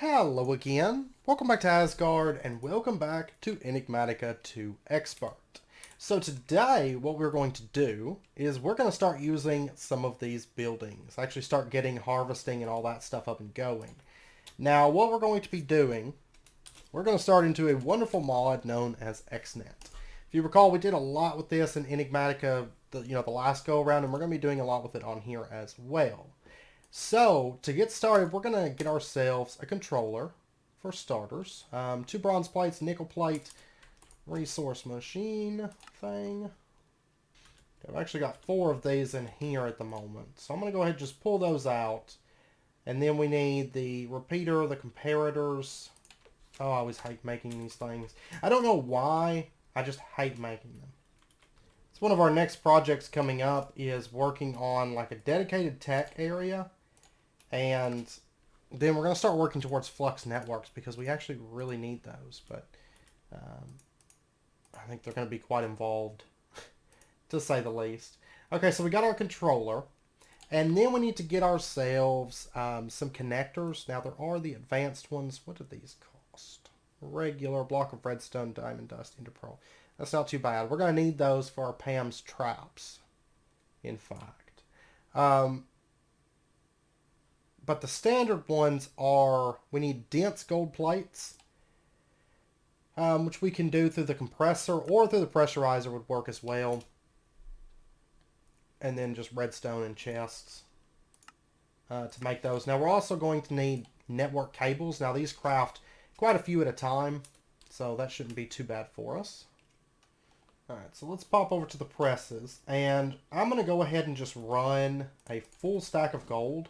Hello again. Welcome back to Asgard and welcome back to Enigmatica 2 Expert. So today what we're going to do is we're going to start using some of these buildings. Actually start getting harvesting and all that stuff up and going. Now what we're going to be doing, we're going to start into a wonderful mod known as Xnet. If you recall, we did a lot with this in Enigmatica the last go around, and we're going to be doing a lot with it on here as well. So, to get started, we're going to get ourselves a controller, for starters. 2 bronze plates, nickel plate, resource machine thing. I've actually got 4 of these in here at the moment. So I'm going to go ahead and just pull those out. And then we need the repeater, the comparators. Oh, I always hate making these things. I don't know why, I just hate making them. So one of our next projects coming up is working on like a dedicated tech area. And then we're going to start working towards flux networks because we actually really need those. But I think they're going to be quite involved, to say the least. Okay, so we got our controller. And then we need to get ourselves some connectors. Now, there are the advanced ones. What do these cost? Regular block of redstone, diamond dust, interpearl. That's not too bad. We're going to need those for our Pam's traps, in fact. But the standard ones are, we need dense gold plates, which we can do through the compressor or through the pressurizer would work as well. And then just redstone and chests to make those. Now we're also going to need network cables. Now these craft quite a few at a time, so that shouldn't be too bad for us. Alright, so let's pop over to the presses. And I'm going to go ahead and just run a full stack of gold.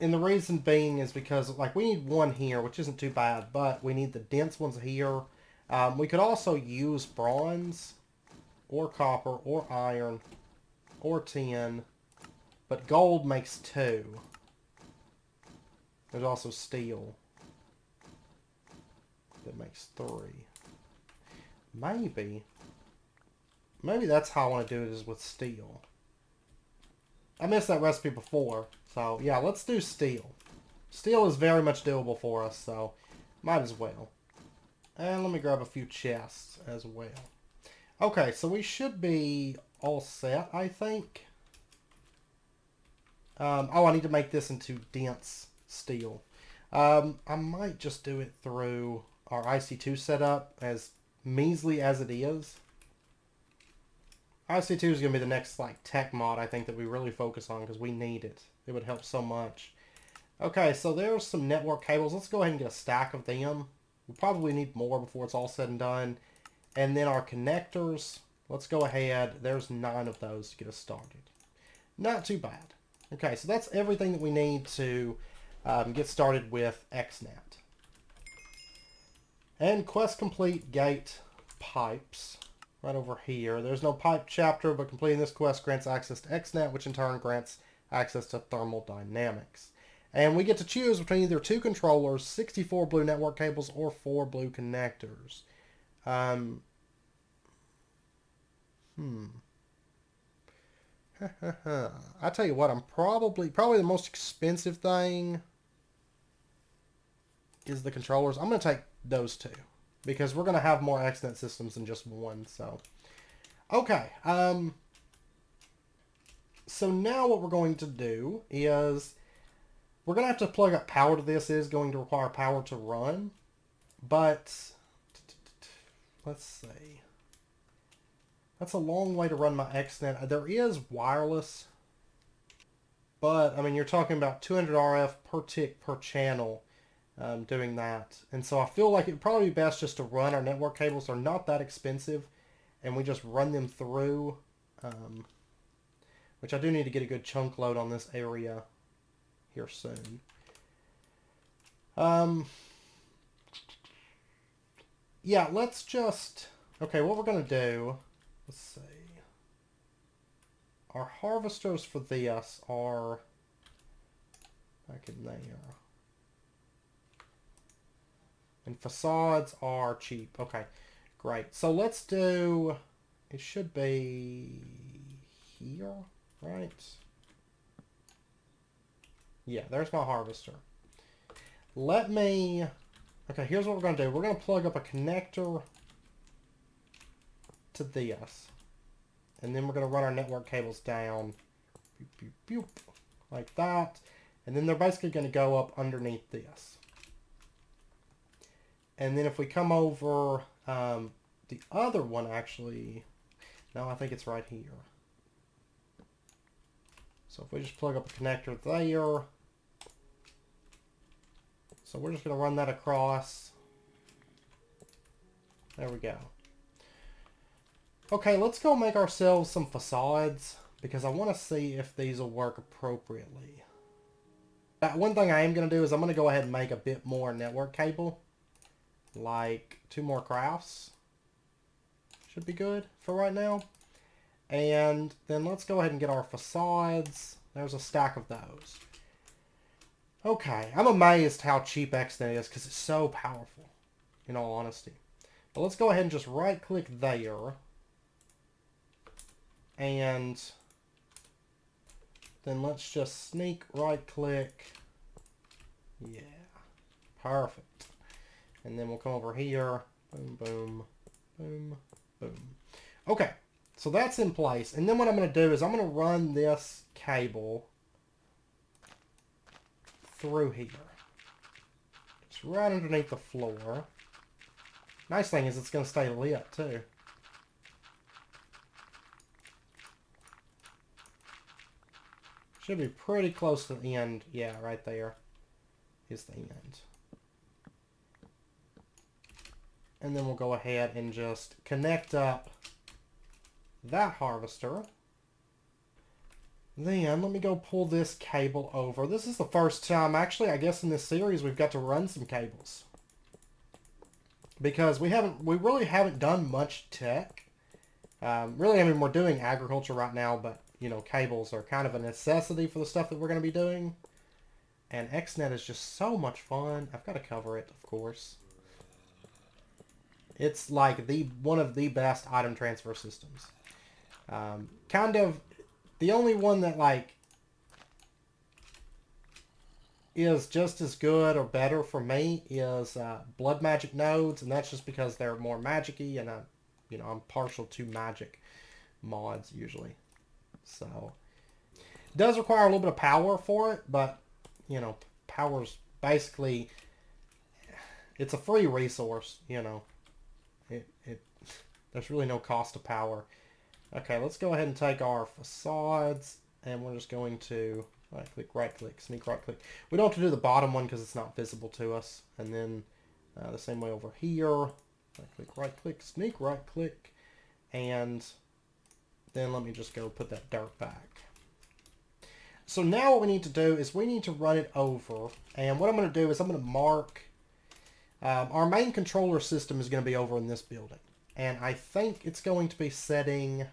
And the reason being is because, like, we need one here, which isn't too bad, but we need the dense ones here. We could also use bronze, or copper, or iron, or tin, but gold makes 2. There's also steel that makes 3. Maybe that's how I want to do it, is with steel. I missed that recipe before. So, yeah, let's do steel. Steel is very much doable for us, so might as well. And let me grab a few chests as well. Okay, so we should be all set, I think. Oh, I need to make this into dense steel. I might just do it through our IC2 setup, as measly as it is. IC2 is going to be the next like tech mod I think that we really focus on because we need it. It would help so much. Okay, so there's some network cables. Let's go ahead and get a stack of them. We'll probably need more before it's all said and done. And then our connectors. Let's go ahead. There's 9 of those to get us started. Not too bad. Okay, so that's everything that we need to get started with Xnet. And quest complete, gate, pipes. Right over here. There's no pipe chapter, but completing this quest grants access to Xnet, which in turn grants access to thermodynamics. And we get to choose between either 2 controllers, 64 blue network cables, or 4 blue connectors. I tell you what, I'm probably the most expensive thing is the controllers. I'm going to take those 2. Because we're going to have more Xnet systems than just one, so. Okay, so now what we're going to do is we're going to have to plug up power to this. It is going to require power to run, but let's see. That's a long way to run my Xnet. There is wireless, but, I mean, you're talking about 200 RF per tick per channel. Doing that. And so I feel like it would probably be best just to run our network cables. They're not that expensive. And we just run them through. Which I do need to get a good chunk load on this area here soon. Yeah, let's just... Okay, what we're going to do... Let's see. Our harvesters for this are back in there. And facades are cheap. Okay, great. So let's do... It should be here, right? Yeah, there's my harvester. Let me... Okay, here's what we're going to do. We're going to plug up a connector to this. And then we're going to run our network cables down. Boop, boop, boop, like that. And then they're basically going to go up underneath this. And then if we come over the other one, actually... No, I think it's right here. So if we just plug up a connector there... So we're just going to run that across. There we go. Okay, let's go make ourselves some facades because I want to see if these will work appropriately. One thing I am going to do is I'm going to go ahead and make a bit more network cable. Like 2 more crafts. Should be good for right now. And then let's go ahead and get our facades. There's a stack of those. Okay, I'm amazed how cheap Xnet is because it's so powerful, in all honesty. But let's go ahead and just right-click there. And then let's just sneak right-click. Yeah, perfect. And then we'll come over here. Boom, boom, boom, boom. Okay, so that's in place. And then what I'm going to do is I'm going to run this cable through here. Just right underneath the floor. Nice thing is it's going to stay lit too. Should be pretty close to the end. Yeah, right there is the end. And then we'll go ahead and just connect up that harvester. Then let me go pull this cable over. This is the first time, actually, I guess in this series we've got to run some cables. Because we really haven't done much tech. Really, I mean, we're doing agriculture right now, but, you know, cables are kind of a necessity for the stuff that we're going to be doing. And Xnet is just so much fun. I've got to cover it, of course. It's like one of the best item transfer systems. Kind of the only one that like is just as good or better for me is blood magic nodes, and that's just because they're more magic-y, and I'm partial to magic mods usually. So it does require a little bit of power for it, but you know, power's basically it's a free resource. You know, there's really no cost to power. Okay, let's go ahead and take our facades, and we're just going to right click, sneak right click. We don't have to do the bottom one because it's not visible to us. And then the same way over here, right click, sneak right click, and then let me just go put that dirt back. So now what we need to do is we need to run it over, and what I'm going to do is I'm going to mark our main controller system is going to be over in this building, and I think it's going to be setting.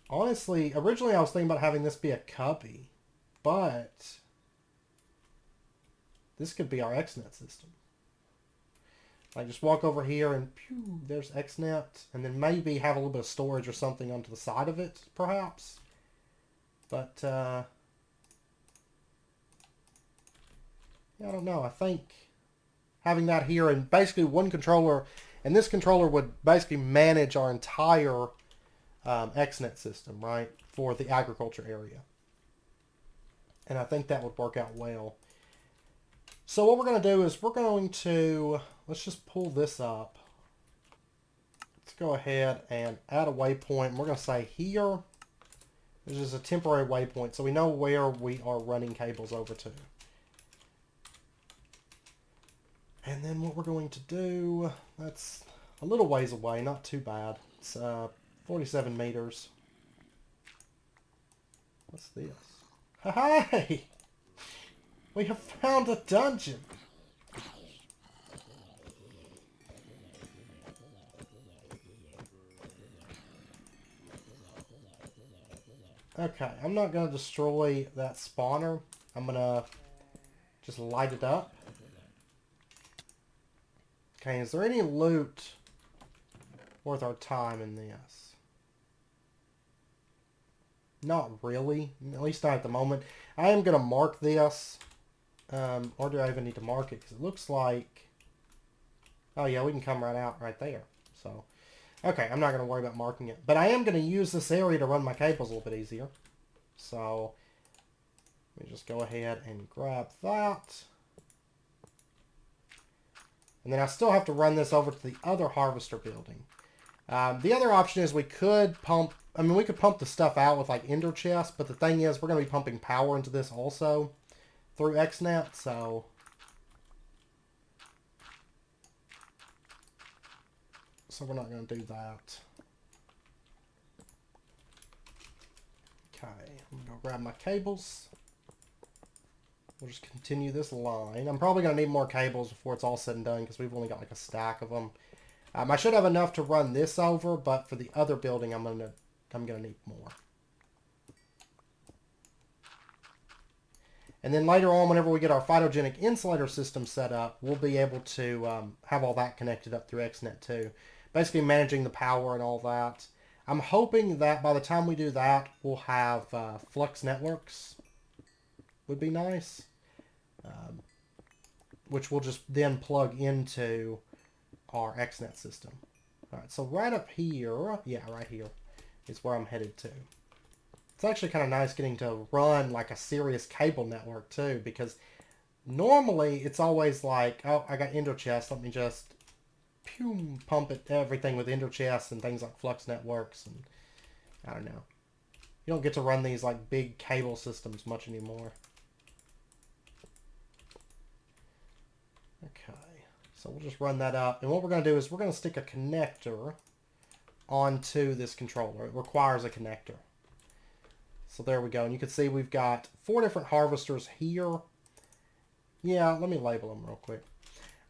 Honestly, originally I was thinking about having this be a cubby, but this could be our Xnet system. Like just walk over here and pew, there's Xnet, and then maybe have a little bit of storage or something onto the side of it, perhaps. But yeah, I don't know. I think having that here and basically one controller, and this controller would basically manage our entire Xnet system, right, for the agriculture area. And I think that would work out well. So what we're going to do is we're going to, let's just pull this up. Let's go ahead and add a waypoint. We're going to say here, this is a temporary waypoint, so we know where we are running cables over to. And then what we're going to do, that's a little ways away, not too bad. It's 47 meters. What's this? Hey! We have found a dungeon! Okay, I'm not going to destroy that spawner. I'm going to just light it up. Okay, is there any loot worth our time in this? Not really. At least not at the moment. I am going to mark this Or do I even need to mark it? Because it looks like... Oh yeah, we can come right out right there. So, okay, I'm not going to worry about marking it. But I am going to use this area to run my cables a little bit easier. So, let me just go ahead and grab that. And then I still have to run this over to the other harvester building. The other option is we could pump... I mean, we could pump the stuff out with, like, ender chests. But the thing is, we're going to be pumping power into this also through Xnet, so... So we're not going to do that. Okay, I'm going to go grab my cables. We'll just continue this line. I'm probably going to need more cables before it's all said and done because we've only got like a stack of them. I should have enough to run this over, but for the other building, I'm gonna need more. And then later on, whenever we get our phytogenic insulator system set up, we'll be able to have all that connected up through Xnet too. Basically managing the power and all that. I'm hoping that by the time we do that, we'll have flux networks. Would be nice. Which we'll just then plug into our Xnet system. Alright, so right up here, yeah, right here is where I'm headed to. It's actually kind of nice getting to run like a serious cable network too, because normally it's always like, oh, I got ender chests, let me just pump it everything with ender chests and things like flux networks, and I don't know. You don't get to run these like big cable systems much anymore. Okay, so we'll just run that up, and what we're going to do is we're going to stick a connector onto this controller. It requires a connector. So there we go, and you can see we've got 4 different harvesters here. Yeah, let me label them real quick.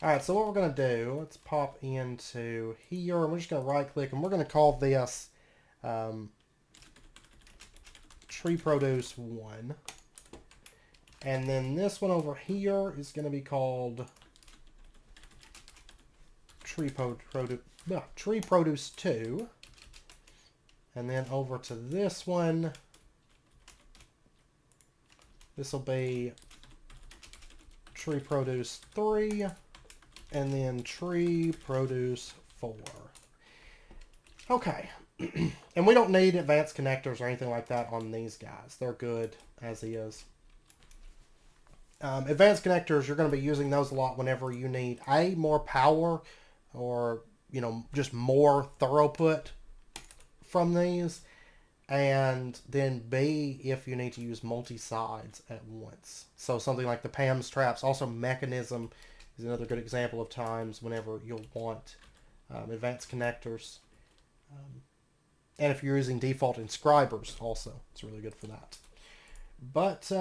Alright, so what we're going to do, let's pop into here, and we're just going to right click, and we're going to call this Tree Produce 1. And then this one over here is going to be called Tree Produce 2. And then over to this one, this will be Tree Produce 3. And then Tree Produce 4. Okay. And we don't need advanced connectors or anything like that on these guys. They're good as is. Advanced connectors, you're going to be using those a lot whenever you need A, more power, or, you know, just more throughput from these. And then B, if you need to use multi-sides at once. So something like the PAMS traps. Also mechanism is another good example of times whenever you'll want advanced connectors. And if you're using default inscribers also, it's really good for that. But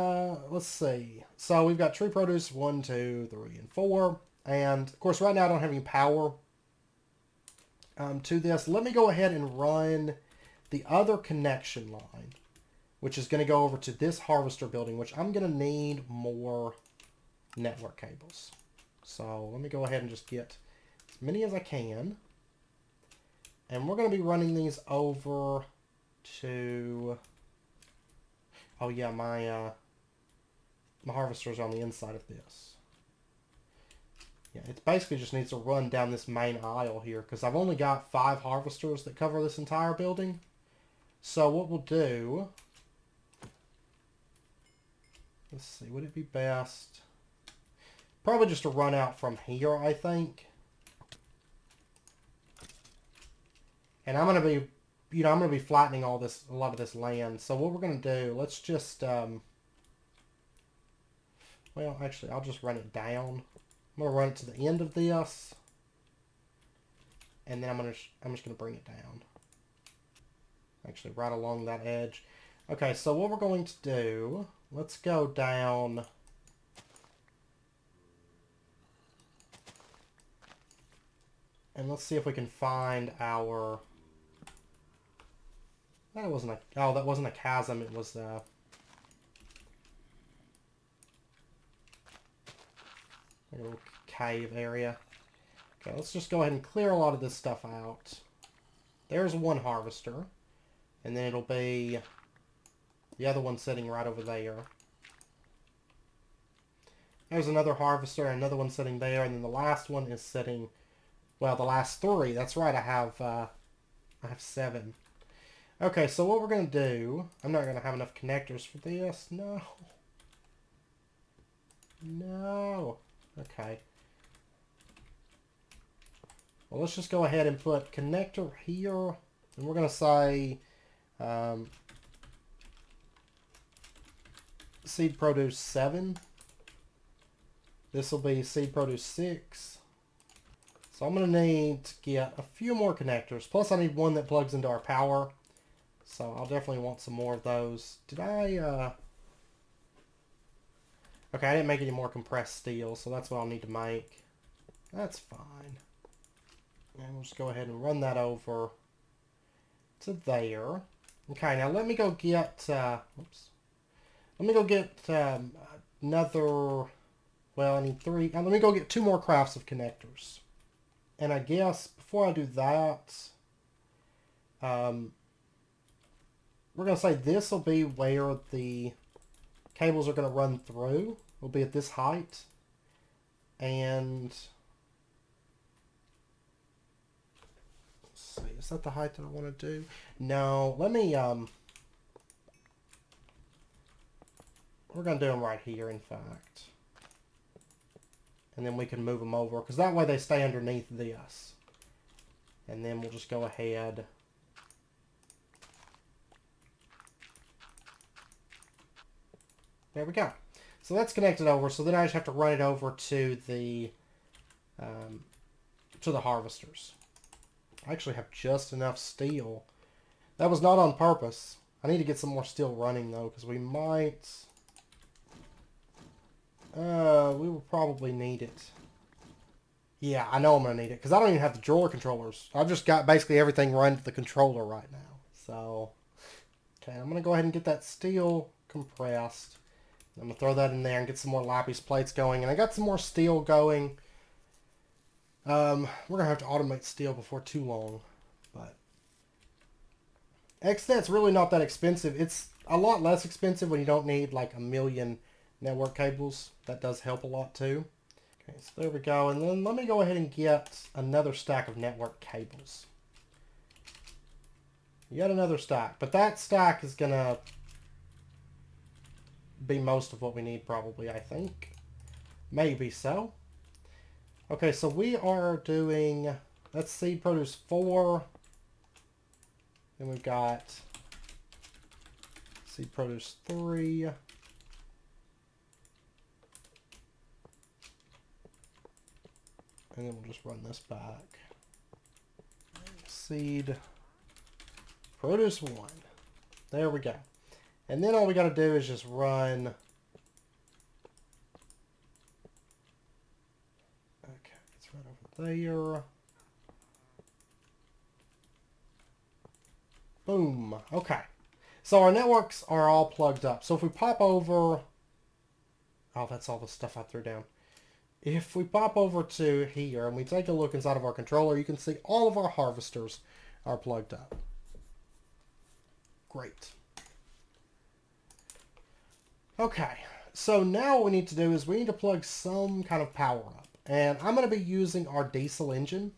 let's see. So we've got Tree Produce 1, 2, 3, and 4. And of course right now I don't have any power to this. Let me go ahead and run the other connection line, which is going to go over to this harvester building, which I'm going to need more network cables. So let me go ahead and just get as many as I can. And we're going to be running these over to... Oh yeah, my harvester's on the inside of this. Yeah, it basically just needs to run down this main aisle here, because I've only got 5 harvesters that cover this entire building. So what we'll do... Let's see, would it be best... Probably just to run out from here, I think. And I'm going to be, you know, I'm going to be flattening a lot of this land. So what we're going to do, let's just, well, actually, I'll just run it down. I'm going to run it to the end of this. And then I'm just going to bring it down. Actually, right along that edge. Okay, so what we're going to do, let's go down... And let's see if we can find our... That wasn't a... Oh, that wasn't a chasm. It was a little cave area. Okay, let's just go ahead and clear a lot of this stuff out. There's one harvester. And then it'll be the other one sitting right over there. There's another harvester, and another one sitting there, and then the last one is sitting, well, the last three. That's right, I have 7. Okay, so what we're going to do, I'm not going to have enough connectors for this. No. No. Okay. Well, let's just go ahead and put connector here. And we're going to say seed produce 7. This will be seed produce 6. So I'm going to need to get a few more connectors. Plus I need one that plugs into our power. So I'll definitely want some more of those. Did I... Okay, I didn't make any more compressed steel, so that's what I'll need to make. That's fine. And we'll just go ahead and run that over to there. Okay, now let me go get... oops. Let me go get another... Well, I need 3. Let me go get 2 more crafts of connectors. And I guess before I do that... we're going to say this will be where the cables are going to run through. Will be at this height. And... let's see, is that the height that I want to do? No, let me... we're going to do them right here, in fact. And then we can move them over, because that way they stay underneath this. And then we'll just go ahead... There we go. So that's connected over. So then I just have to run it over to the harvesters. I actually have just enough steel. That was not on purpose. I need to get some more steel running though, because we might... we will probably need it. Yeah, I know I'm going to need it, because I don't even have the drawer controllers. I've just got basically everything run to the controller right now. So, okay, I'm going to go ahead and get that steel compressed. I'm going to throw that in there and get some more lapis plates going. And I got some more steel going. We're going to have to automate steel before too long. But Xnet's really not that expensive. It's a lot less expensive when you don't need like a million network cables. That does help a lot too. Okay, so there we go. And then let me go ahead and get another stack of network cables. Yet another stack. But that stack is going to be most of what we need probably, I think. Maybe so. Okay, so we are doing, let's see, produce 4. Then we've got seed produce 3. And then we'll just run this back. Seed produce 1. There we go. And then all we got to do is just run. Okay, it's right over there. Boom. Okay. So our networks are all plugged up. So if we pop over... Oh, that's all the stuff I threw down. If we pop over to here and we take a look inside of our controller, you can see all of our harvesters are plugged up. Great. Okay, so now what we need to do is we need to plug some kind of power up. And I'm going to be using our diesel engine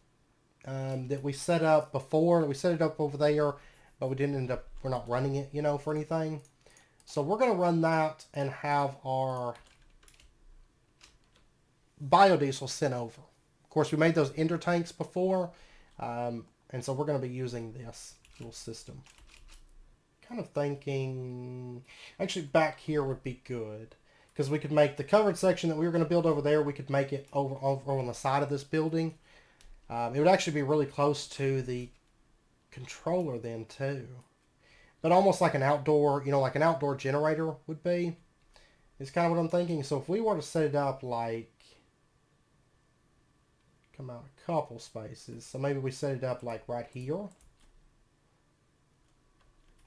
that we set up before. We set it up over there, but we didn't end up, we're not running it, you know, for anything. So we're going to run that and have our biodiesel sent over. Of course, we made those ender tanks before, and so we're going to be using this little system. Kind of thinking, actually back here would be good, because we could make the covered section that we were going to build over there, we could make it over on the side of this building. It would actually be really close to the controller then too. But almost like an outdoor, you know, like an outdoor generator would be, is kind of what I'm thinking. So if we were to set it up like, come out a couple spaces, so maybe we set it up like right here.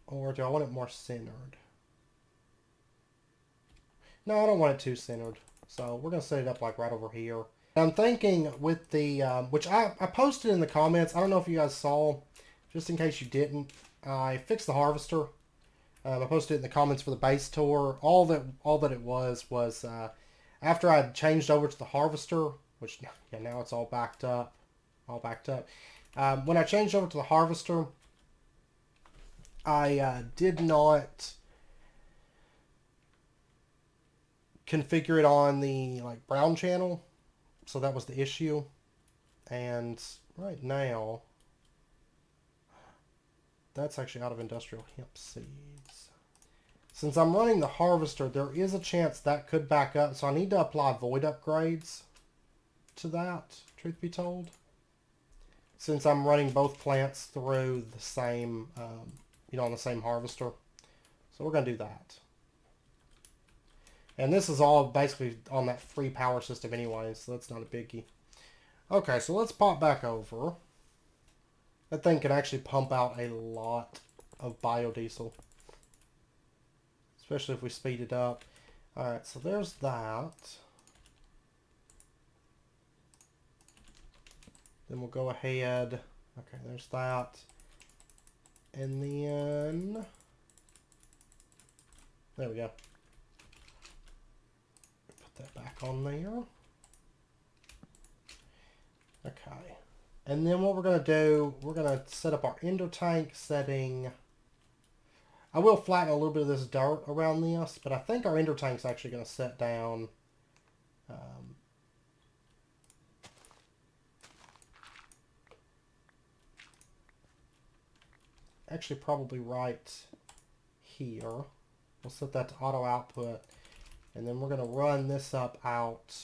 Or do I want it more centered? No, I don't want it too centered. So we're going to set it up like right over here. I'm thinking with the, which I posted in the comments. I don't know if you guys saw, just in case you didn't. I fixed the harvester. I posted it in the comments for the base tour. All that it was after I changed over to the harvester, which yeah, now it's all backed up, when I changed over to the harvester, I did not configure it on the like brown channel, so that was the issue. And right now, that's actually out of industrial hemp seeds. Since I'm running the harvester, there is a chance that could back up, so I need to apply void upgrades to that, truth be told. Since I'm running both plants through the same, on the same harvester. So we're going to do that. And this is all basically on that free power system anyway, so that's not a biggie. Okay, so let's pop back over. That thing can actually pump out a lot of biodiesel. Especially if we speed it up. Alright, so there's that. Then we'll go ahead. Okay, there's that. And then... there we go. Put that back on there. Okay. And then what we're going to do, we're going to set up our ender tank setting. I will flatten a little bit of this dirt around this, but I think our ender tank's actually going to set down actually probably right here. We'll set that to auto output, and then we're going to run this up out,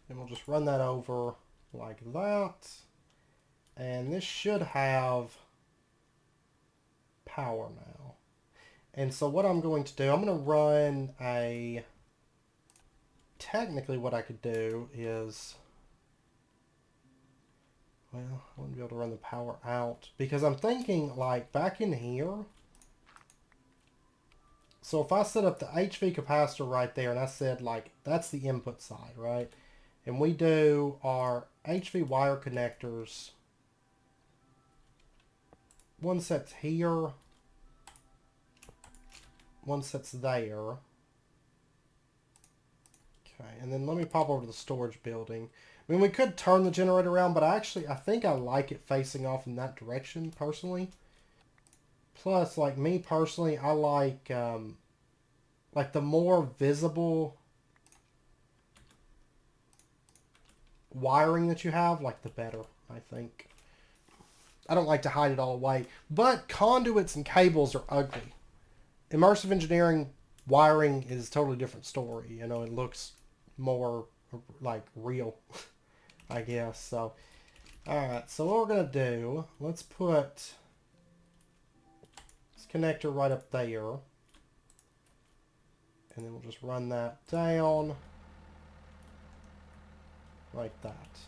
and we'll just run that over like that, and this should have power now. And so what I'm going to do, I'm going to run a, technically what I could do is, well, I wouldn't be able to run the power out because I'm thinking like back in here. So if I set up the HV capacitor right there and I said like that's the input side, right? And we do our HV wire connectors. One set's here. One set's there. Okay, and then let me pop over to the storage building. I mean, we could turn the generator around, but I think I like it facing off in that direction, personally. Plus, like, me personally, I like the more visible wiring that you have, like, the better, I think. I don't like to hide it all away. But conduits and cables are ugly. Immersive engineering wiring is a totally different story. You know, it looks more, like, real. I guess. So, alright, so what we're going to do, let's put this connector right up there. And then we'll just run that down like that.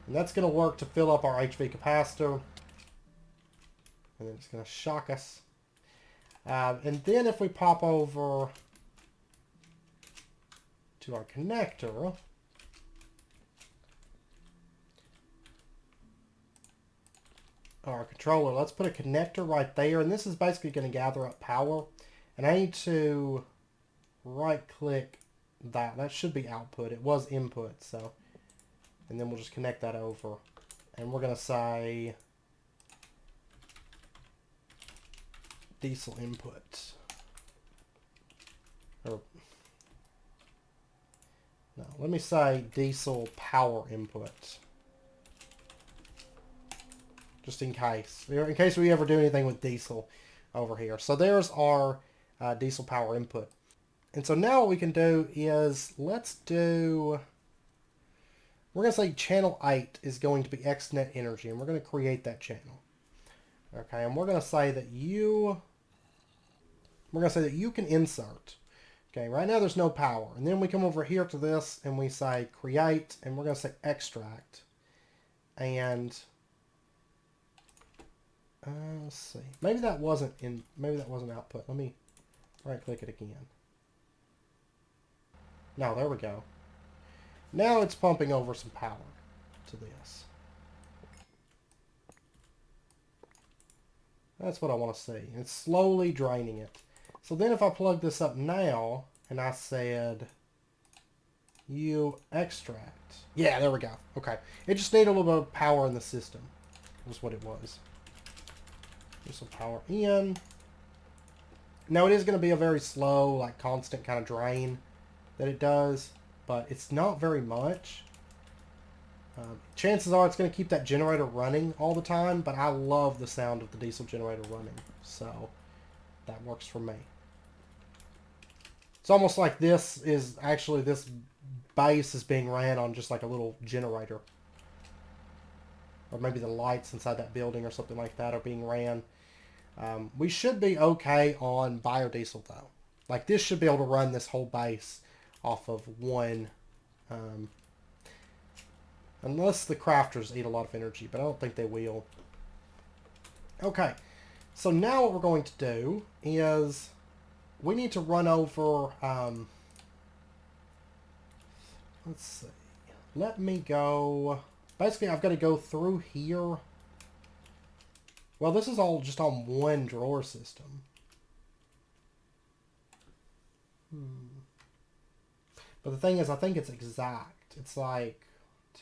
And that's going to work to fill up our HV capacitor. And then it's going to shock us. And then if we pop over to our connector, our controller, let's put a connector right there, and this is basically going to gather up power, and I need to right click that should be output. It was input, so, and then we'll just connect that over, and we're going to say diesel input, or no, let me say diesel power input. Just in case we ever do anything with diesel over here. So there's our diesel power input. And so now what we can do is, we're going to say channel 8 is going to be Xnet energy, and we're going to create that channel. Okay, and we're going to say that you can insert. Okay, right now there's no power. And then we come over here to this and we say create, and we're going to say extract. And let's see. Maybe that wasn't output. Let me right click it again. No, there we go. Now it's pumping over some power to this. That's what I want to see. It's slowly draining it. So then if I plug this up now and I said you extract. Yeah, there we go. Okay. It just needed a little bit of power in the system. Was what it was. Get some power in. Now it is going to be a very slow, like constant kind of drain that it does, but it's not very much. Chances are it's going to keep that generator running all the time, but I love the sound of the diesel generator running, so that works for me. It's almost like this base is being ran on just like a little generator. Or maybe the lights inside that building or something like that are being ran. We should be okay on biodiesel though. Like this should be able to run this whole base off of one. Unless the crafters eat a lot of energy, but I don't think they will. Okay, so now what we're going to do is we need to run over, let's see, let me go, basically I've got to go through here. Well, this is all just on one drawer system. But the thing is, I think it's exact. It's like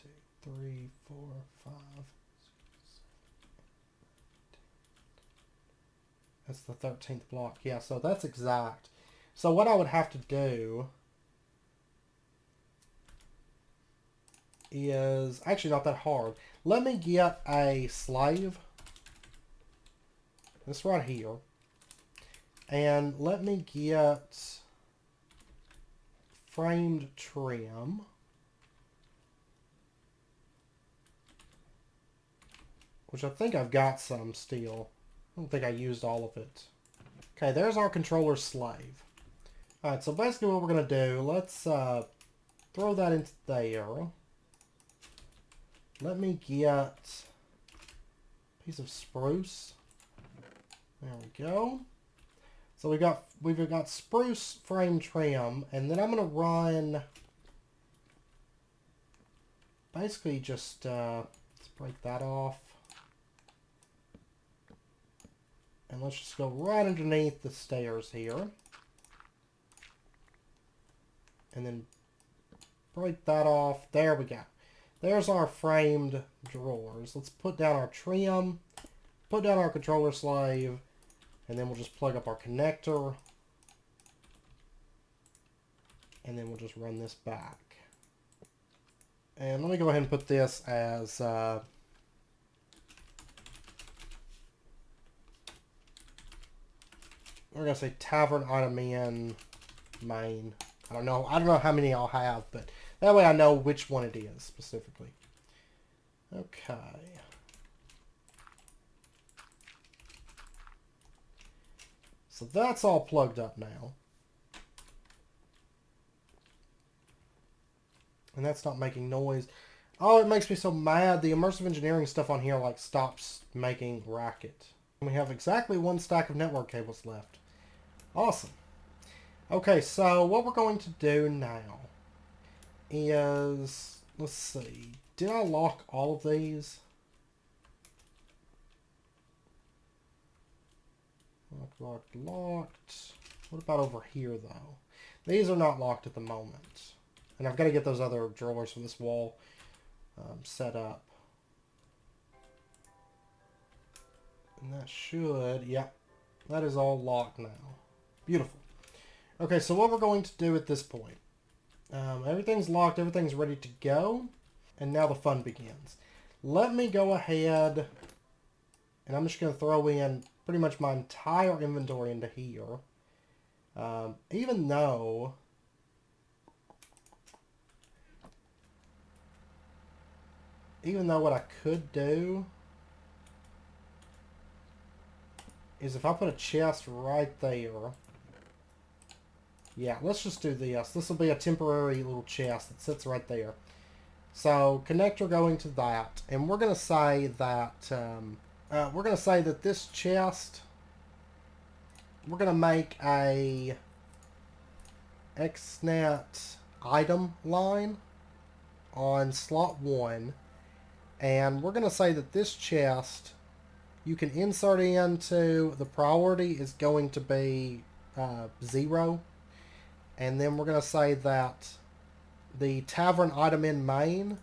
2, 3, 4, 5, 6, 7, 8. That's the 13th block. Yeah, so that's exact. So what I would have to do is actually not that hard. Let me get a slave. This right here. And let me get framed trim. Which I think I've got some still. I don't think I used all of it. Okay, there's our controller slave. Alright, so basically what we're going to do, let's throw that into there. Let me get a piece of spruce. There we go. So we've got spruce frame trim, and then I'm going to run basically just let's break that off. And let's just go right underneath the stairs here. And then break that off. There we go. There's our framed drawers. Let's put down our trim, put down our controller slave, and then we'll just plug up our connector. And then we'll just run this back. And let me go ahead and put this as we're gonna say tavern item in main. I don't know how many I'll have, but that way I know which one it is specifically. Okay. So that's all plugged up now. And that's not making noise. Oh, it makes me so mad. The immersive engineering stuff on here like stops making racket. We have exactly one stack of network cables left. Awesome. Okay, so what we're going to do now is, let's see, did I lock all of these? Locked. What about over here, though? These are not locked at the moment. And I've got to get those other drawers from this wall set up. And that should, yeah, that is all locked now. Beautiful. Okay, so what we're going to do at this point, everything's locked, everything's ready to go, and now the fun begins. Let me go ahead, and I'm just going to throw in pretty much my entire inventory into here, even though what I could do is if I put a chest right there. Yeah, let's just do this. This will be a temporary little chest that sits right there. So connector going to that, and we're going to say that this chest, we're going to make a Xnet item line on slot 1, and we're going to say that this chest you can insert into, the priority is going to be 0. And then we're going to say that the tavern item in main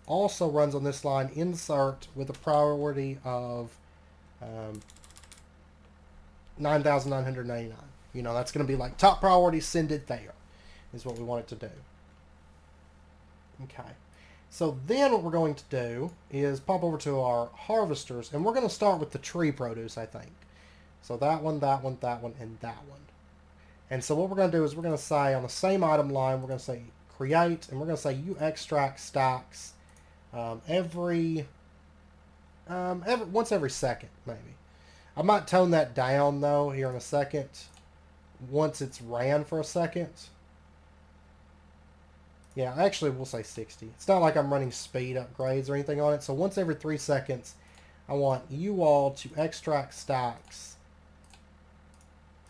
also runs on this line, insert with a priority of 9,999. You know, that's going to be like top priority, send it there, is what we want it to do. Okay. So then what we're going to do is pop over to our harvesters, and we're going to start with the tree produce, I think. So that one, that one, that one, and that one. And so what we're going to do is we're going to say on the same item line, we're going to say create, and we're going to say you extract stacks once every second, maybe. I might tone that down, though, here in a second, once it's ran for a second. Yeah, actually, we'll say 60. It's not like I'm running speed upgrades or anything on it. So once every 3 seconds, I want you all to extract stacks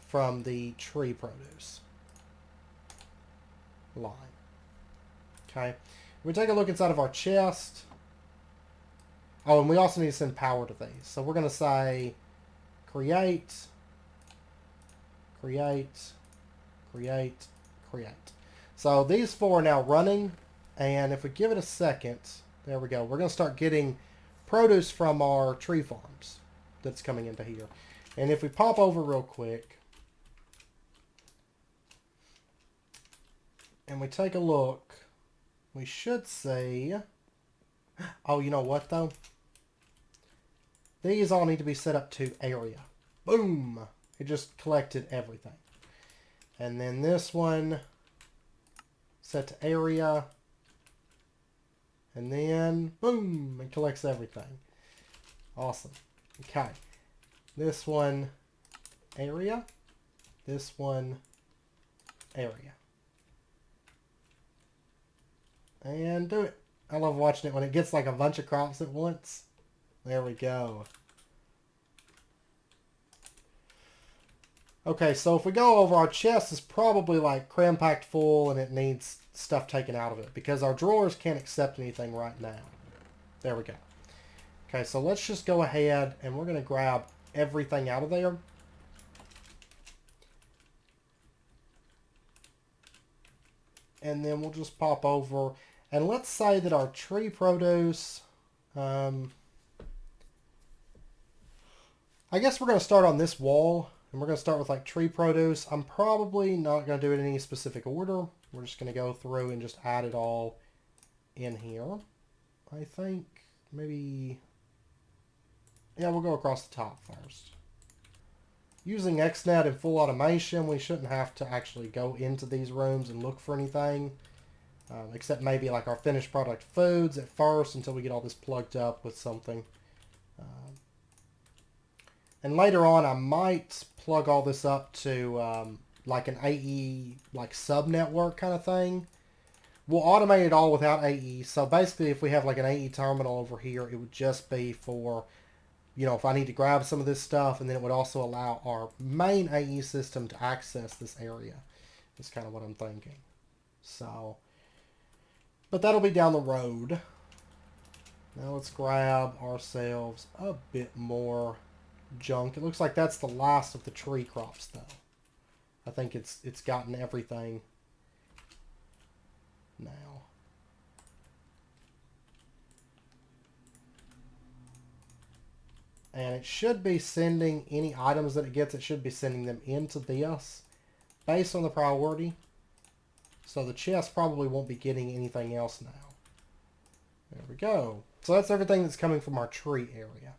from the tree produce line. Okay. We take a look inside of our chest. Oh, and we also need to send power to these. So we're going to say create, create, create, create. So these 4 are now running, and if we give it a second, there we go. We're going to start getting produce from our tree farms that's coming into here. And if we pop over real quick, and we take a look, we should see, oh, you know what though? These all need to be set up to area. Boom! It just collected everything. And then this one, set to area, and then boom, it collects everything. Awesome. Okay, this one area, this one area, and do it. I love watching it when it gets like a bunch of crops at once. There we go. Okay, so if we go over, our chest is probably like cram-packed full and it needs stuff taken out of it because our drawers can't accept anything right now. There we go. Okay, so let's just go ahead and we're going to grab everything out of there. And then we'll just pop over. And let's say that our tree produce... I guess we're going to start on this wall. And we're going to start with like tree produce. I'm probably not going to do it in any specific order. We're just going to go through and just add it all in here. I think maybe... Yeah, we'll go across the top first. Using Xnet in full automation, we shouldn't have to actually go into these rooms and look for anything. Except maybe like our finished product foods at first until we get all this plugged up with something. And later on, I might plug all this up to like an AE, like sub-network kind of thing. We'll automate it all without AE. So basically, if we have like an AE terminal over here, it would just be for, you know, if I need to grab some of this stuff, and then it would also allow our main AE system to access this area. That's kind of what I'm thinking. So, but that'll be down the road. Now let's grab ourselves a bit more junk. It looks like that's the last of the tree crops though. I think it's gotten everything now. And it should be sending any items that it gets, it should be sending them into this based on the priority. So the chest probably won't be getting anything else now. There we go. So that's everything that's coming from our tree area.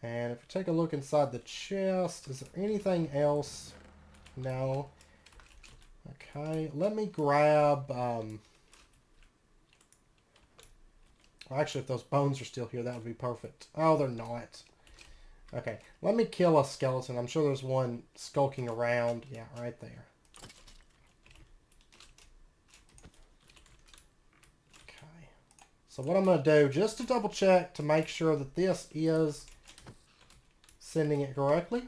And if we take a look inside the chest, is there anything else? No. Okay, let me grab... well, actually, if those bones are still here, that would be perfect. Oh, they're not. Okay, let me kill a skeleton. I'm sure there's one skulking around. Yeah, right there. Okay. So what I'm going to do, just to double check to make sure that this is sending it correctly.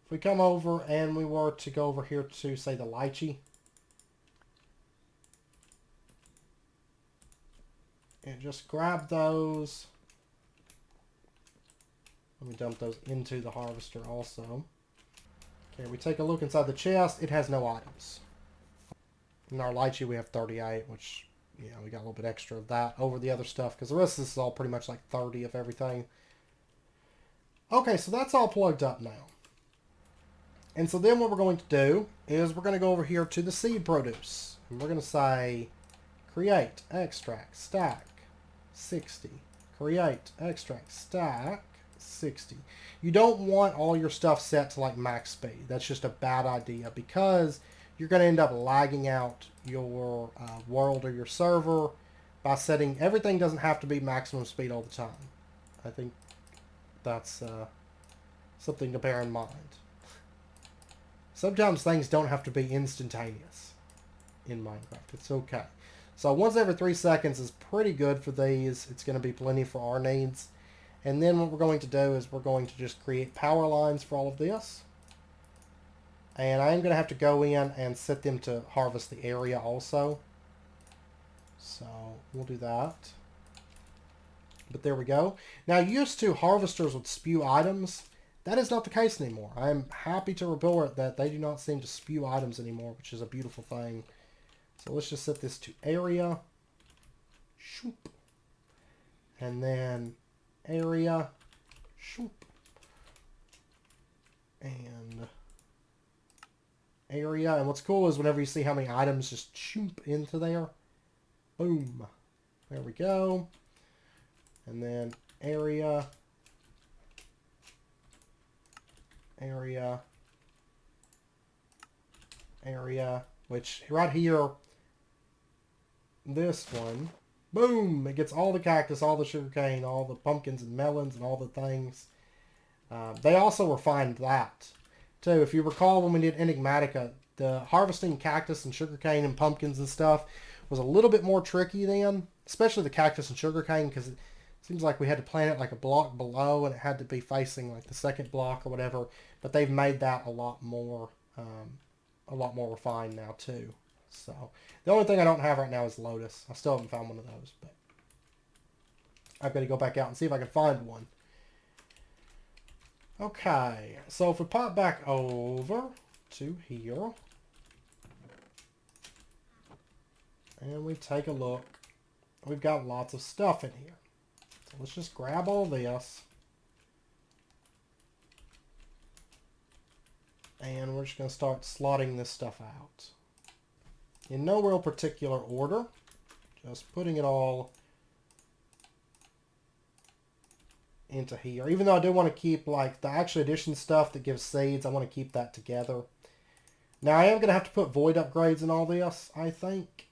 If we come over and we were to go over here to, say, the lychee. And just grab those. Let me dump those into the harvester also. Okay, we take a look inside the chest. It has no items. In our lychee, we have 38, which, yeah, we got a little bit extra of that over the other stuff, because the rest of this is all pretty much like 30 of everything. Okay, so that's all plugged up now. And so then what we're going to do is we're going to go over here to the seed produce. And we're going to say create extract stack 60. Create extract stack 60. You don't want all your stuff set to like max speed. That's just a bad idea, because you're going to end up lagging out your world or your server by setting everything. Doesn't have to be maximum speed all the time. I think that's something to bear in mind. Sometimes things don't have to be instantaneous in Minecraft. It's okay. So once every 3 seconds is pretty good for these. It's going to be plenty for our needs. And then what we're going to do is we're going to just create power lines for all of this. And I am going to have to go in and set them to harvest the area also. So we'll do that. But there we go. Now, used to, harvesters would spew items. That is not the case anymore. I am happy to report that they do not seem to spew items anymore, which is a beautiful thing. So let's just set this to area. Shoop. And then area. Shoop. And area. And what's cool is whenever you see how many items just shoop into there. Boom. There we go. And then area. Area, which right here, this one, boom, it gets all the cactus, all the sugarcane, all the pumpkins and melons and all the things. They also refined that too. If you recall, when we did Enigmatica, the harvesting cactus and sugarcane and pumpkins and stuff was a little bit more tricky then, especially the cactus and sugarcane, because it seems like we had to plant it like a block below and it had to be facing like the second block or whatever. But they've made that a lot more refined now too. So the only thing I don't have right now is lotus. I still haven't found one of those, but I've got to go back out and see if I can find one. Okay, so if we pop back over to here and we take a look, we've got lots of stuff in here. So let's just grab all this. And we're just going to start slotting this stuff out. In no real particular order. Just putting it all into here. Even though I do want to keep like the actual addition stuff that gives seeds, I want to keep that together. Now I am going to have to put void upgrades in all this, I think.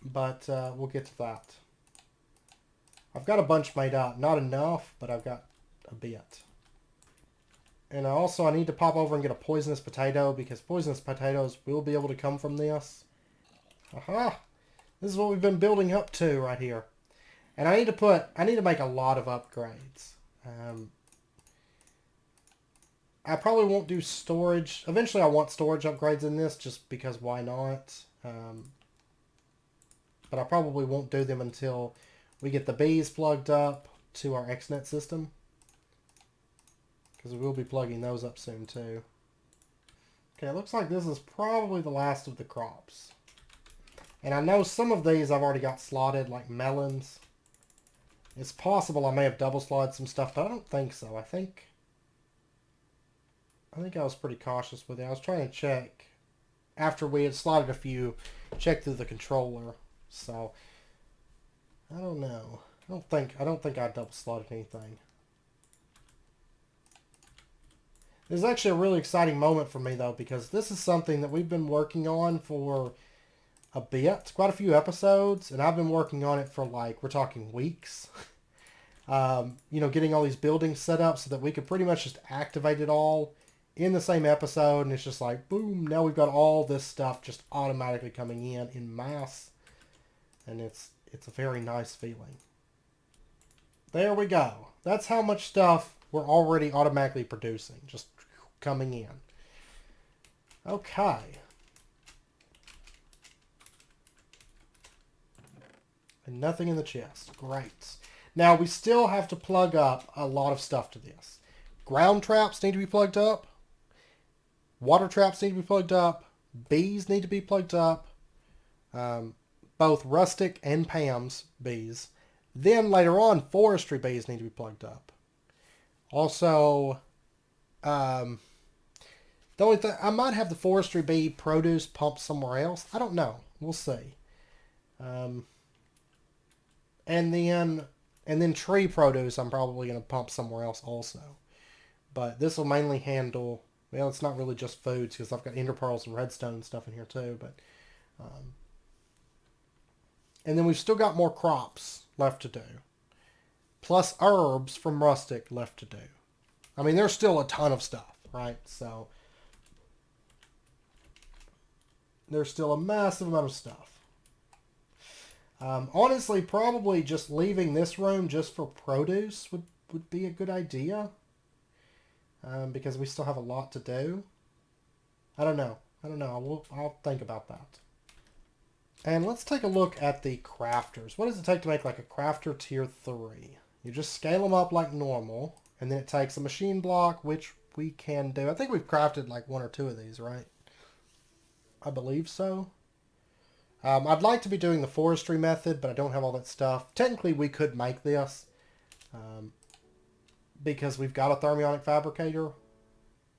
But we'll get to that. I've got a bunch made up. Not enough, but I've got a bit. And I need to pop over and get a poisonous potato, because poisonous potatoes will be able to come from this. Aha! This is what we've been building up to right here. And I need to make a lot of upgrades. I probably won't do storage. Eventually I want storage upgrades in this, just because why not? But I probably won't do them until we get the bees plugged up to our Xnet system. Because we will be plugging those up soon too. Okay, it looks like this is probably the last of the crops. And I know some of these I've already got slotted, like melons. It's possible I may have double slotted some stuff, but I don't think so. I think I was pretty cautious with it. I was trying to check after we had slotted a few, check through the controller. So I don't know. I don't think I double slotted anything. This is actually a really exciting moment for me, though, because this is something that we've been working on for a bit, quite a few episodes, and I've been working on it for, like, we're talking weeks. Getting all these buildings set up so that we could pretty much just activate it all in the same episode, and it's just like, boom, now we've got all this stuff just automatically coming in mass, and it's a very nice feeling. There we go. That's how much stuff we're already automatically producing, just coming in. Okay. And nothing in the chest. Great. Now, we still have to plug up a lot of stuff to this. Ground traps need to be plugged up. Water traps need to be plugged up. Bees need to be plugged up. Both rustic and Pam's bees. Then later on, forestry bees need to be plugged up. Also, the only thing, I might have the forestry bee produce pumped somewhere else. I don't know. We'll see. Um, and then tree produce, I'm probably going to pump somewhere else also. But this will mainly handle, well, it's not really just foods because I've got ender pearls and redstone and stuff in here too. But and then we've still got more crops left to do. Plus herbs from rustic left to do. I mean, there's still a ton of stuff, right? So there's still a massive amount of stuff. Honestly, probably just leaving this room just for produce would be a good idea. Because we still have a lot to do. I don't know. I'll think about that. And let's take a look at the crafters. What does it take to make like a crafter tier 3? You just scale them up like normal. And then it takes a machine block, which we can do. I think we've crafted like 1 or 2 of these, right? I believe so. I'd like to be doing the forestry method, but I don't have all that stuff. Technically, we could make this. Because we've got a thermionic fabricator.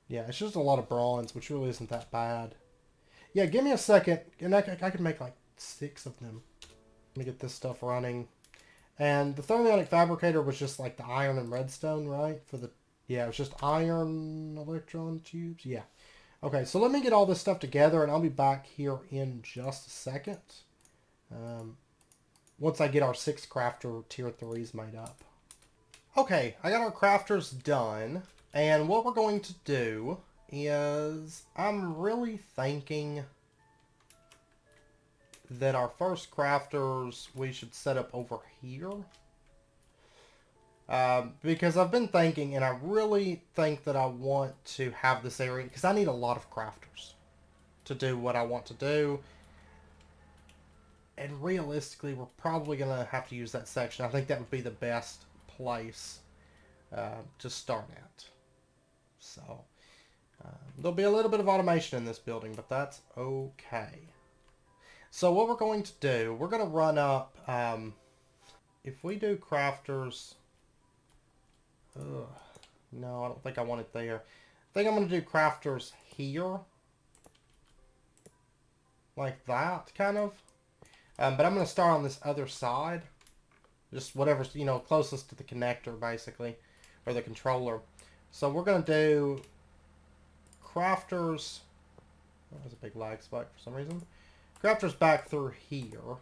Yeah, it's just a lot of bronze, which really isn't that bad. Yeah, give me a second, and I can make like 6 of them. Let me get this stuff running. And the thermionic fabricator was just like the iron and redstone, right? Yeah, it was just iron electron tubes. Yeah. Okay, so let me get all this stuff together, and I'll be back here in just a second. Once I get our 6 crafter tier 3s made up. Okay, I got our crafters done, and what we're going to do is I'm really thinking that our first crafters we should set up over here. Because I've been thinking, and I really think that I want to have this area, because I need a lot of crafters to do what I want to do. And realistically, we're probably going to have to use that section. I think that would be the best place to start at. So, there'll be a little bit of automation in this building, but that's okay. So what we're going to do, we're going to run up, if we do crafters, no, I don't think I want it there. I think I'm going to do crafters here, like that, kind of. But I'm going to start on this other side, just whatever's, closest to the connector, basically, or the controller. So we're going to do crafters, oh, there's a big lag spike for some reason. Crafters back through here.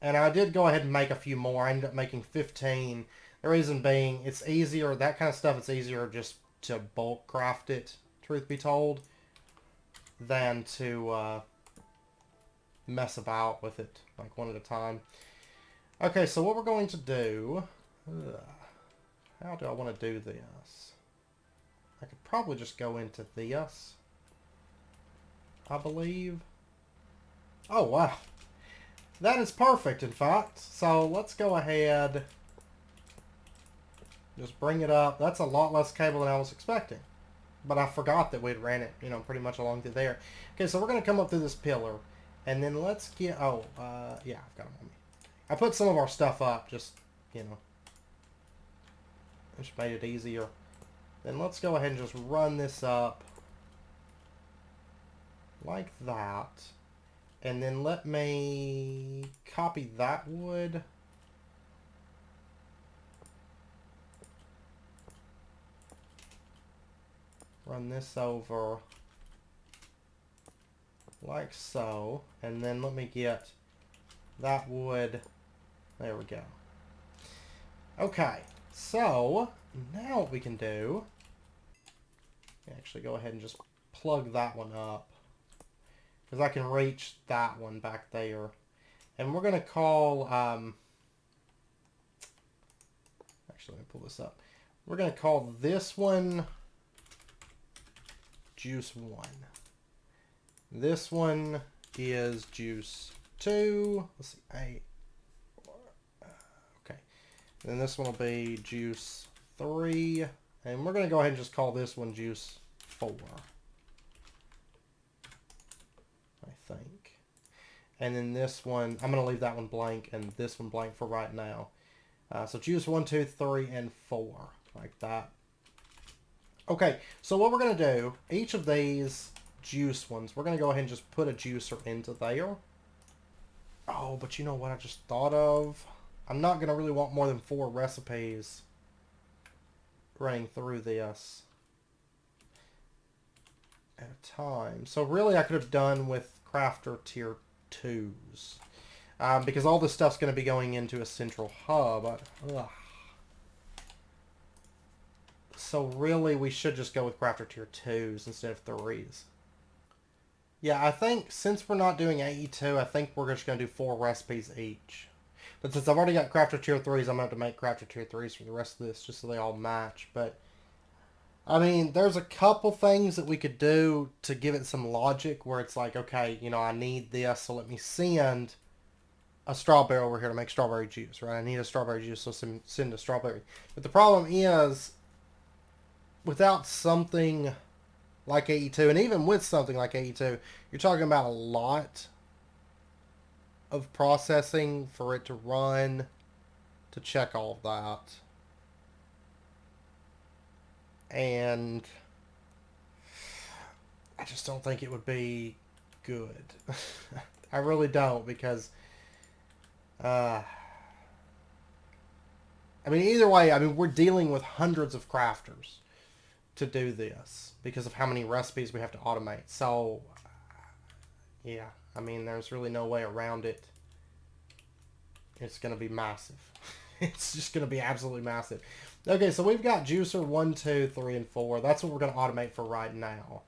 And I did go ahead and make a few more. I ended up making 15. The reason being, it's easier, that kind of stuff, it's easier just to bulk craft it, truth be told, than to mess about with it, like one at a time. Okay, so what we're going to do, how do I want to do this? I could probably just go into this, I believe. Oh, wow. That is perfect, in fact. So let's go ahead, just bring it up. That's a lot less cable than I was expecting. But I forgot that we'd ran it, pretty much along through there. Okay, so we're going to come up through this pillar. And then let's get, yeah, I've got them on me. I put some of our stuff up, just, which made it easier. Then let's go ahead and just run this up like that. And then let me copy that wood. Run this over like so. And then let me get that wood. There we go. Okay, so now what we can do, actually go ahead and just plug that one up, because I can reach that one back there. And we're going to call, actually let me pull this up. We're going to call this one Juice 1. This one is Juice 2. Let's see, okay. And this one will be juice 3. And we're going to go ahead and just call this one juice 4. I think. And then this one, I'm going to leave that one blank and this one blank for right now. So juice 1, 2, 3, and 4. Like that. Okay, so what we're going to do, each of these juice ones, we're going to go ahead and just put a juicer into there. Oh, but you know what I just thought of? I'm not going to really want more than 4 recipes running through this at a time. So really I could have done with crafter tier 2s. Because all this stuff's going to be going into a central hub. So really we should just go with crafter tier 2s instead of 3s. Yeah, I think since we're not doing AE2, I think we're just going to do 4 recipes each. But since I've already got crafter tier 3s, I'm going to have to make crafter tier 3s for the rest of this just so they all match. But, I mean, there's a couple things that we could do to give it some logic where it's like, okay, you know, I need this, so let me send a strawberry over here to make strawberry juice, right? I need a strawberry juice, so send a strawberry. But the problem is, without something like AE2, and even with something like AE2, you're talking about a lot of processing for it to run, to check all of that. And I just don't think it would be good. I really don't, because I mean, either way, I mean, we're dealing with hundreds of crafters to do this because of how many recipes we have to automate. So, yeah, I mean, there's really no way around it. It's going to be massive. It's just going to be absolutely massive. Okay, so we've got juicer 1, 2, 3, and 4. That's what we're going to automate for right now.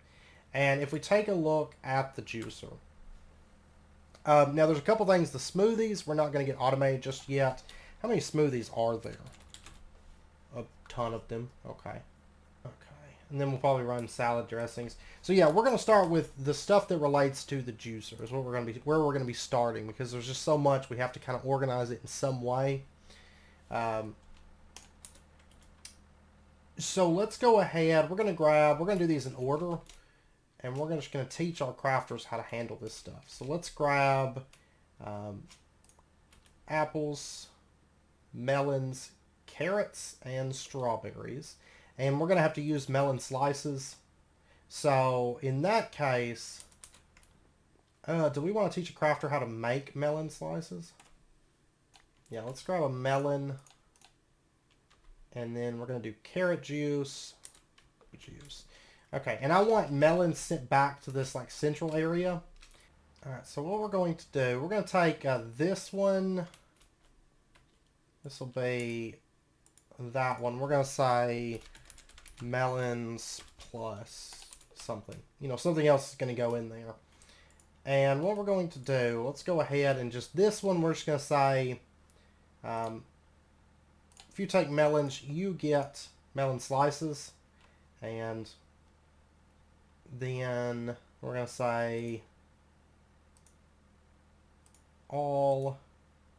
And if we take a look at the juicer, now there's a couple things. The smoothies, we're not going to get automated just yet. How many smoothies are there? A ton of them. Okay. And then we'll probably run salad dressings. So yeah, we're going to start with the stuff that relates to the juicer is what we're going to be, where we're going to be starting, because there's just so much we have to kind of organize it in some way. So let's go ahead. We're going to do these in order, and we're just going to teach our crafters how to handle this stuff. So let's grab apples, melons, carrots, and strawberries. And we're going to have to use melon slices. So in that case, do we want to teach a crafter how to make melon slices? Yeah, let's grab a melon. And then we're going to do carrot juice. Okay, and I want melons sent back to this like central area. All right, so what we're going to do, we're going to take this one. This will be that one. We're going to say melons plus something. You know, something else is going to go in there. And what we're going to do, let's go ahead and just this one, we're just going to say, if you take melons, you get melon slices. And then we're going to say all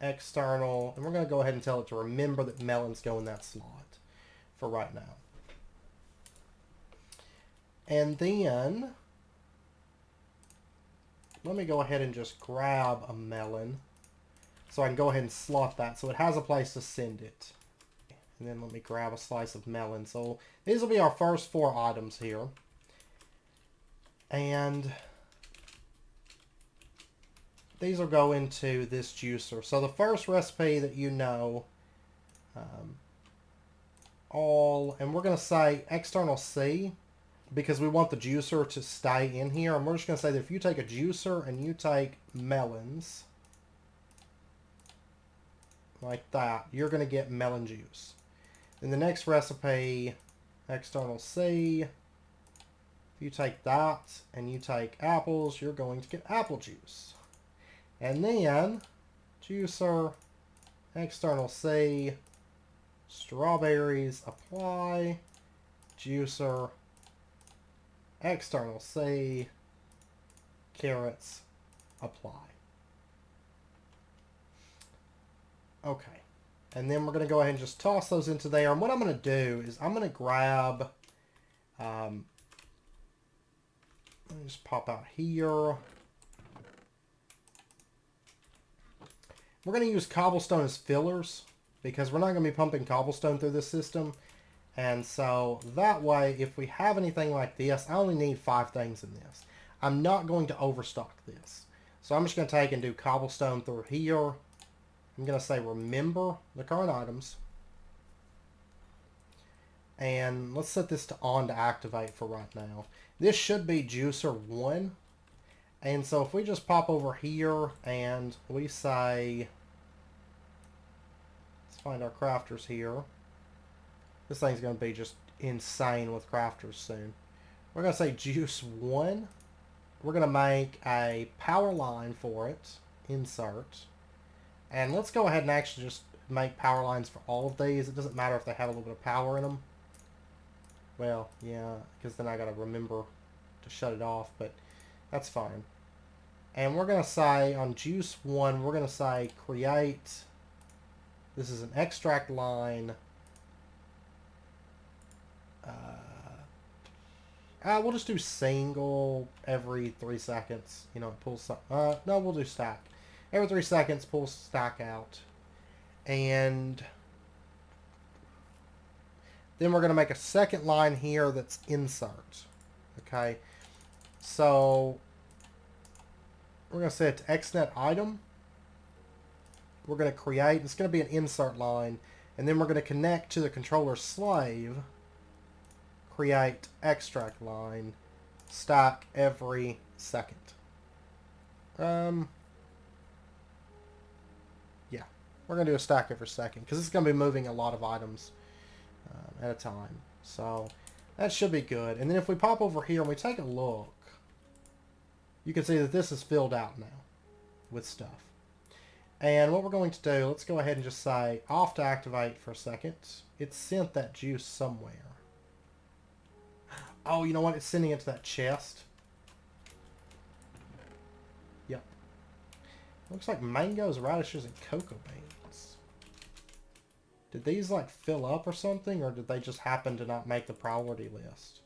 external. And we're going to go ahead and tell it to remember that melons go in that slot for right now. And then, let me go ahead and just grab a melon so I can go ahead and slot that so it has a place to send it. And then let me grab a slice of melon. So these will be our first 4 items here. And these will go into this juicer. So the first recipe that you know, and we're going to say external C, because we want the juicer to stay in here. And we're just going to say that if you take a juicer and you take melons, like that, you're going to get melon juice. In the next recipe, external C, if you take that and you take apples, you're going to get apple juice. And then, juicer, external C, strawberries, apply, juicer, external C, carrots, apply. Okay. And then we're going to go ahead and just toss those into there. And what I'm going to do is I'm going to grab, let me just pop out here. We're going to use cobblestone as fillers because we're not going to be pumping cobblestone through this system. And so that way, if we have anything like this, I only need 5 things in this. I'm not going to overstock this. So I'm just going to take and do cobblestone through here. I'm going to say remember the current items. And let's set this to on to activate for right now. This should be juicer 1. And so if we just pop over here and we say, let's find our crafters here. This thing's going to be just insane with crafters soon. We're going to say juice 1. We're going to make a power line for it. Insert. And let's go ahead and actually just make power lines for all of these. It doesn't matter if they have a little bit of power in them. Well, yeah, because then I got to remember to shut it off, but that's fine. And we're going to say on juice 1, we're going to say create. This is an extract line. We'll just do single every 3 seconds. You know, it pulls some. No, we'll do stack. Every 3 seconds, pull stack out. And then we're going to make a second line here that's insert. Okay. So we're going to set it to Xnet item. We're going to create. It's going to be an insert line. And then we're going to connect to the controller slave. Create extract line. Stack every second. Yeah, we're going to do a stack every second because it's going to be moving a lot of items at a time. So that should be good. And then if we pop over here and we take a look, you can see that this is filled out now with stuff. And what we're going to do, let's go ahead and just say off to activate for a second. It sent that juice somewhere. Oh, you know what? It's sending it to that chest. Yep. Looks like mangoes, radishes, and cocoa beans. Did these like fill up or something, or did they just happen to not make the priority list?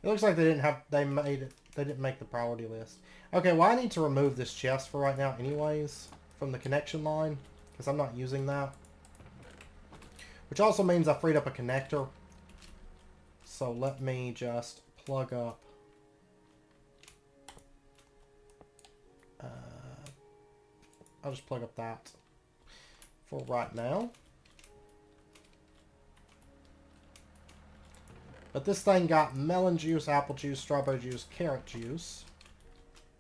It looks like they didn't make the priority list. Okay, well I need to remove this chest for right now anyways from the connection line because I'm not using that. Which also means I freed up a connector. So let me just plug up I'll just plug up that for right now. But this thing got melon juice, apple juice, strawberry juice, carrot juice.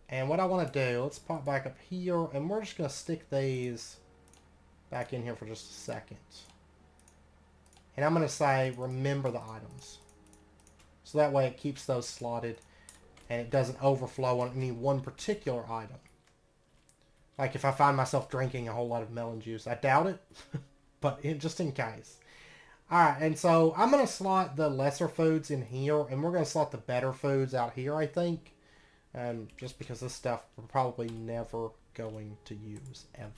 And what I want to do, let's pop back up here, and we're just going to stick these back in here for just a second. And I'm going to say, remember the items. So that way it keeps those slotted, and it doesn't overflow on any one particular item. Like if I find myself drinking a whole lot of melon juice. I doubt it, but just in case. Alright, and so I'm going to slot the lesser foods in here, and we're going to slot the better foods out here, I think. Just because this stuff we're probably never going to use, ever.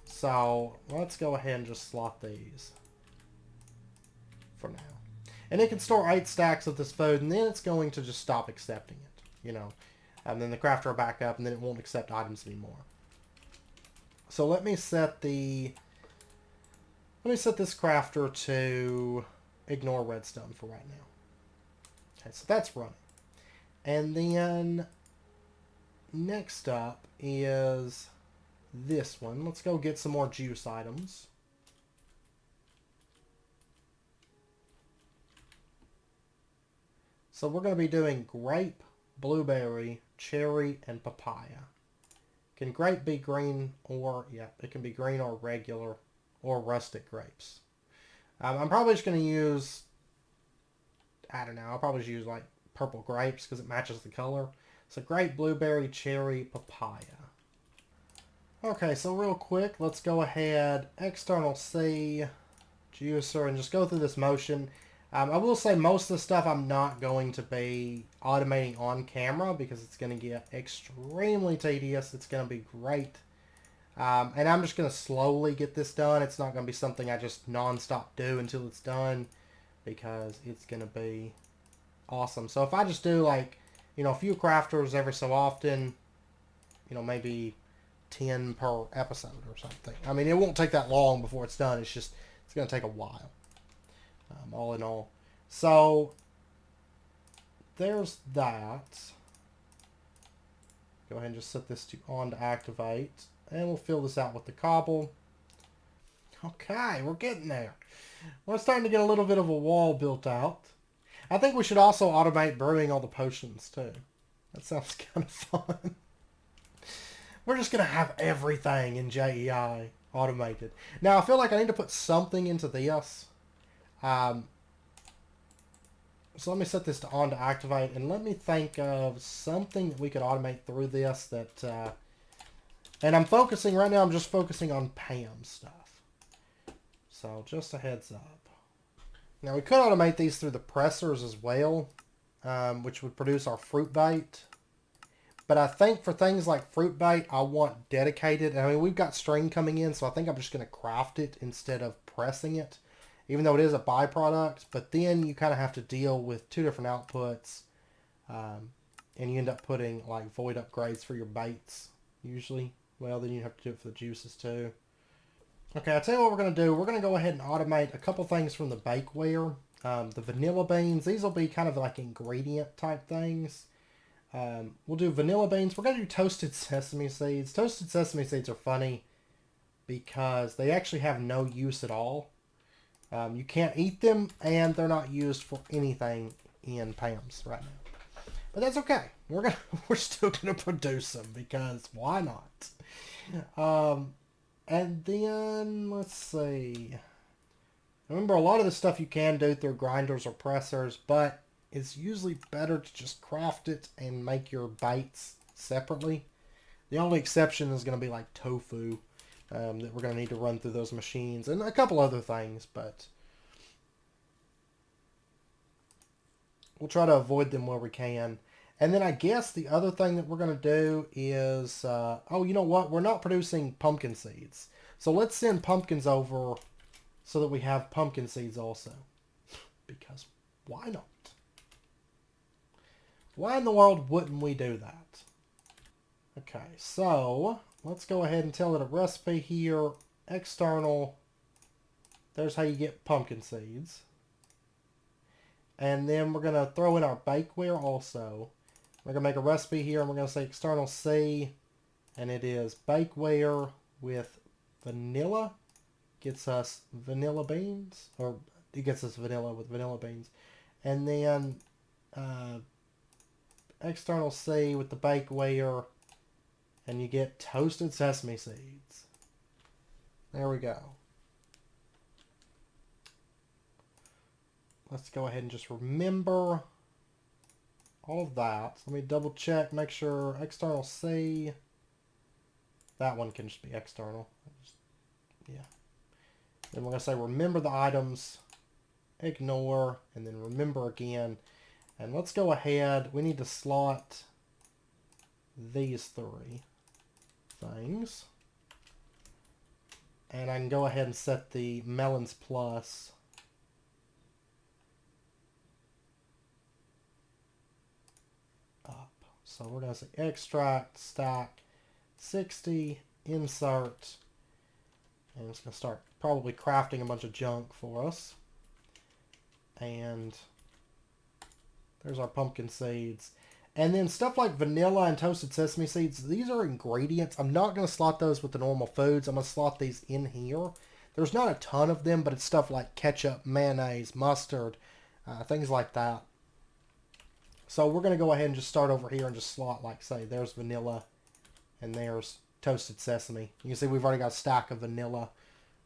So, let's go ahead and just slot these for now. And it can store 8 stacks of this food, and then it's going to just stop accepting it, you know. And then the crafter will back up, and then it won't accept items anymore. So let me set this crafter to ignore redstone for right now. Okay, so that's running. And then next up is this one. Let's go get some more juice items. So we're going to be doing grape, blueberry, cherry, and papaya. Can grape be green or, yeah, it can be green or regular or rustic grapes. I'm probably just going to use, I don't know, I'll probably just use like purple grapes because it matches the color. So grape, blueberry, cherry, papaya. Okay, so real quick, let's go ahead, external C, juicer, and just go through this motion. I will say most of the stuff I'm not going to be automating on camera because it's going to get extremely tedious. It's going to be great And I'm just going to slowly get this done. It's not going to be something I just non-stop do until it's done, because it's going to be awesome. So if I just do like, a few crafters every so often, maybe 10 per episode or something. I mean, it won't take that long before it's done. It's going to take a while, all in all. So there's that. Go ahead and just set this to on to activate. And we'll fill this out with the cobble. Okay, we're getting there. We're starting to get a little bit of a wall built out. I think we should also automate brewing all the potions too. That sounds kind of fun. We're just going to have everything in JEI automated. Now, I feel like I need to put something into this. So let me set this to on to activate, and let me think of something that we could automate through this that... and I'm focusing, right now I'm just focusing on Pam stuff. So just a heads up. Now we could automate these through the pressers as well, which would produce our fruit bait. But I think for things like fruit bait, I want dedicated. I mean, we've got string coming in, so I think I'm just going to craft it instead of pressing it, even though it is a byproduct. But then you kind of have to deal with two different outputs, and you end up putting like void upgrades for your baits usually. Well, then you have to do it for the juices too. Okay, I'll tell you what we're going to do. We're going to go ahead and automate a couple things from the bakeware. The vanilla beans, these will be kind of like ingredient type things. We'll do vanilla beans. We're going to do toasted sesame seeds. Toasted sesame seeds are funny because they actually have no use at all. You can't eat them, and they're not used for anything in Pam's right now. But that's okay. We're still gonna produce them because why not? And then let's see. Remember, a lot of this stuff you can do through grinders or pressers, but it's usually better to just craft it and make your baits separately. The only exception is going to be like tofu, that we're going to need to run through those machines, and a couple other things, but we'll try to avoid them where we can. And then I guess the other thing that we're going to do is, oh, you know what? We're not producing pumpkin seeds. So let's send pumpkins over so that we have pumpkin seeds also. Because why not? Why in the world wouldn't we do that? Okay, so let's go ahead and tell it a recipe here. External. There's how you get pumpkin seeds. And then we're going to throw in our bakeware also. We're going to make a recipe here, and we're going to say external C, and it is bakeware with vanilla. Gets us vanilla beans, or it gets us vanilla with vanilla beans. And then external C with the bakeware, and you get toasted sesame seeds. There we go. Let's go ahead and just remember all of that. So let me double check, make sure external C. That one can just be external. Yeah. Then we're going to say remember the items, ignore, and then remember again. And let's go ahead. We need to slot these three things. And I can go ahead and set the melons plus up. So we're going to say extract, stack, 60, insert. And it's going to start probably crafting a bunch of junk for us. And there's our pumpkin seeds. And then stuff like vanilla and toasted sesame seeds, these are ingredients. I'm not going to slot those with the normal foods. I'm going to slot these in here. There's not a ton of them, but it's stuff like ketchup, mayonnaise, mustard, things like that. So we're going to go ahead and just start over here and just slot, like, say, there's vanilla and there's toasted sesame. You can see we've already got a stack of vanilla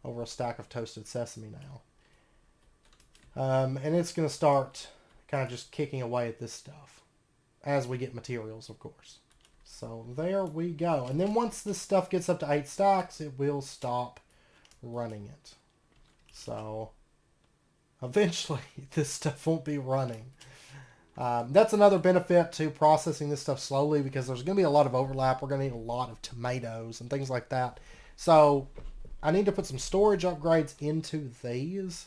over a stack of toasted sesame now. And it's going to start kind of just kicking away at this stuff as we get materials, of course. So there we go. And then once this stuff gets up to 8 stacks, it will stop running it. So eventually this stuff won't be running. That's another benefit to processing this stuff slowly, because there's going to be a lot of overlap. We're going to need a lot of tomatoes and things like that So I need to put some storage upgrades into these.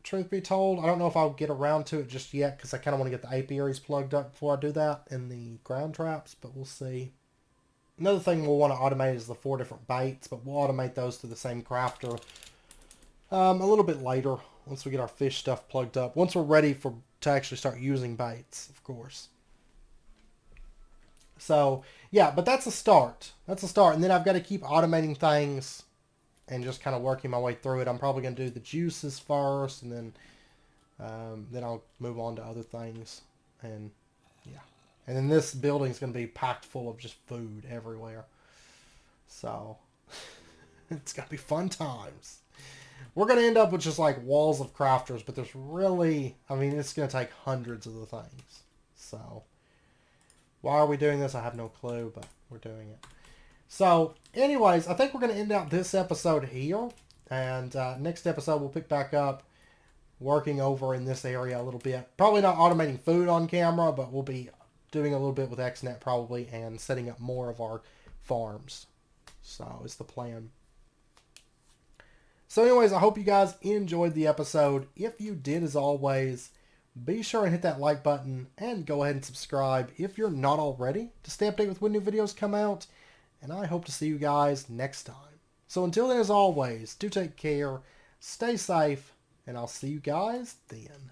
Truth be told, I don't know if I'll get around to it just yet because I kind of want to get the apiaries plugged up before I do that in the ground traps, but we'll see. Another thing we'll want to automate is the 4 different baits, but we'll automate those to the same crafter a little bit later once we get our fish stuff plugged up. Once we're ready to actually start using baits, of course. So, yeah, but that's a start. That's a start. And then I've got to keep automating things and just kind of working my way through it. I'm probably going to do the juices first, and then I'll move on to other things. And, yeah. And then this building is going to be packed full of just food everywhere. So, it's going to be fun times. We're going to end up with just like walls of crafters, but there's really, I mean, it's going to take hundreds of the things. So, why are we doing this? I have no clue, but we're doing it. So, anyways, I think we're going to end out this episode here. And next episode, we'll pick back up working over in this area a little bit. Probably not automating food on camera, but we'll be doing a little bit with Xnet probably and setting up more of our farms. So, it's the plan. So anyways, I hope you guys enjoyed the episode. If you did, as always, be sure and hit that like button and go ahead and subscribe if you're not already to stay updated with when new videos come out. And I hope to see you guys next time. So until then, as always, do take care, stay safe, and I'll see you guys then.